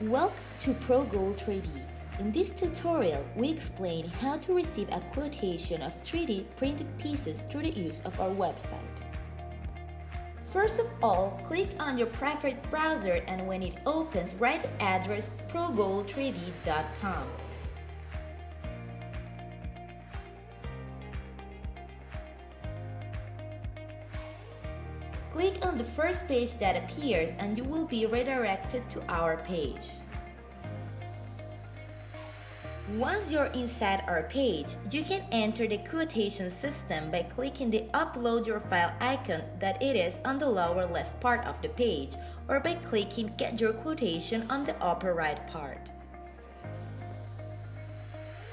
Welcome to Progol3D. In this tutorial, we explain how to receive a quotation of 3D printed pieces through the use of our website. First of all, click on your preferred browser and when it opens, write the address progol3d.com. Click on the first page that appears and you will be redirected to our page. Once you're inside our page, you can enter the quotation system by clicking the Upload Your File icon that it is on the lower left part of the page, or by clicking Get Your Quotation on the upper right part.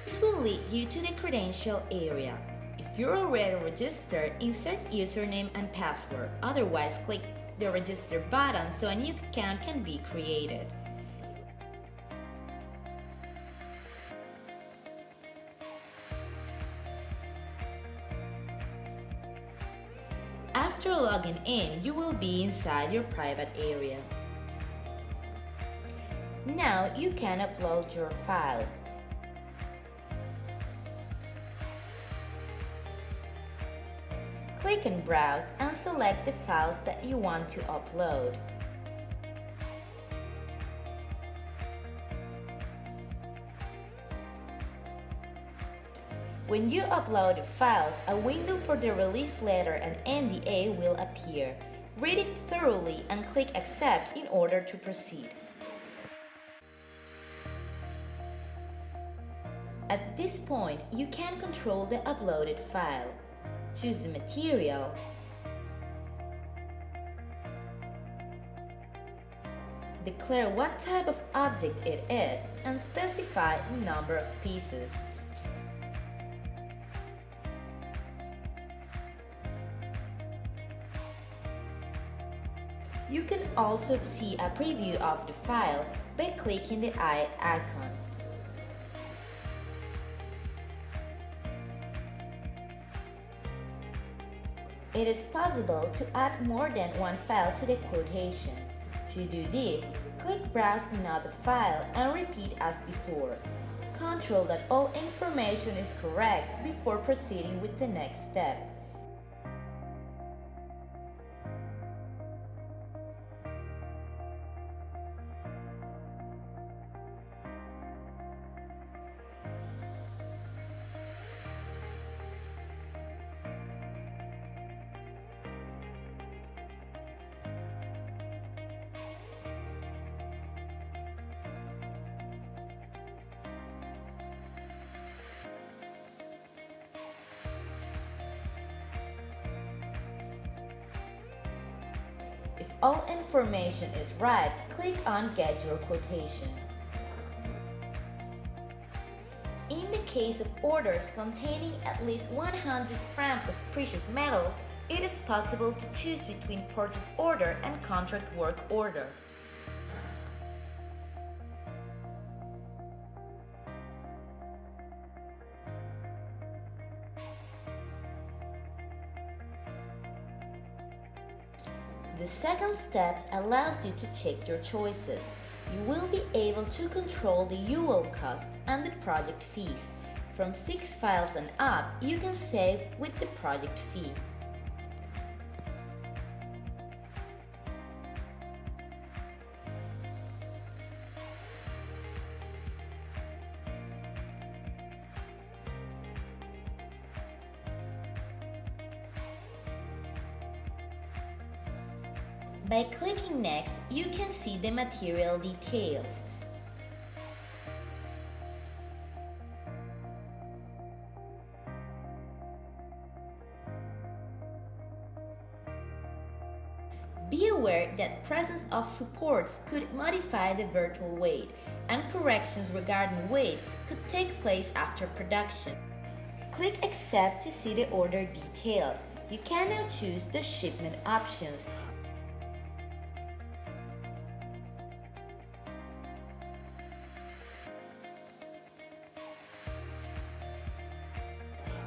This will lead you to the credential area. If you're already registered, insert username and password. Otherwise, click the Register button so a new account can be created. After logging in, you will be inside your private area. Now you can upload your files. Click on Browse and select the files that you want to upload. When you upload the files, a window for the release letter and NDA will appear. Read it thoroughly and click Accept in order to proceed. At this point, you can control the uploaded file. Choose the material, declare what type of object it is, and specify the number of pieces. You can also see a preview of the file by clicking the eye icon. It is possible to add more than one file to the quotation. To do this, click Browse another file and repeat as before. Control that all information is correct before proceeding with the next step. If all information is right, click on Get Your Quotation. In the case of orders containing at least 100 grams of precious metal, it is possible to choose between purchase order and contract work order. The second step allows you to check your choices. You will be able to control the UL cost and the project fees. From 6 files and up, you can save with the project fee. By clicking Next, you can see the material details. Be aware that presence of supports could modify the virtual weight, and corrections regarding weight could take place after production. Click Accept to see the order details. You can now choose the shipment options.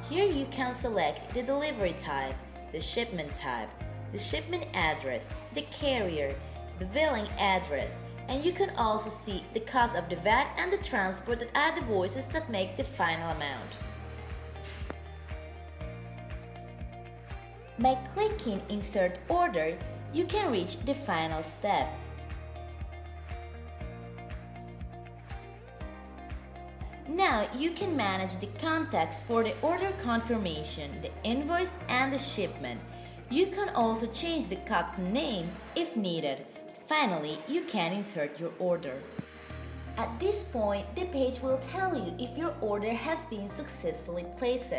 Here you can select the delivery type, the shipment address, the carrier, the billing address, And you can also see the cost of the VAT and the transport that are the voices that make the final amount. By clicking Insert Order, you can reach the final step. Now you can manage the contacts for the order confirmation, the invoice, and the shipment. You can also change the customer name if needed. Finally, you can insert your order. At this point, the page will tell you if your order has been successfully placed.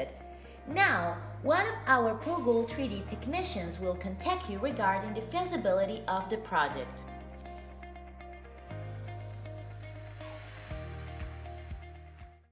Now, one of our Progol3D technicians will contact you regarding the feasibility of the project.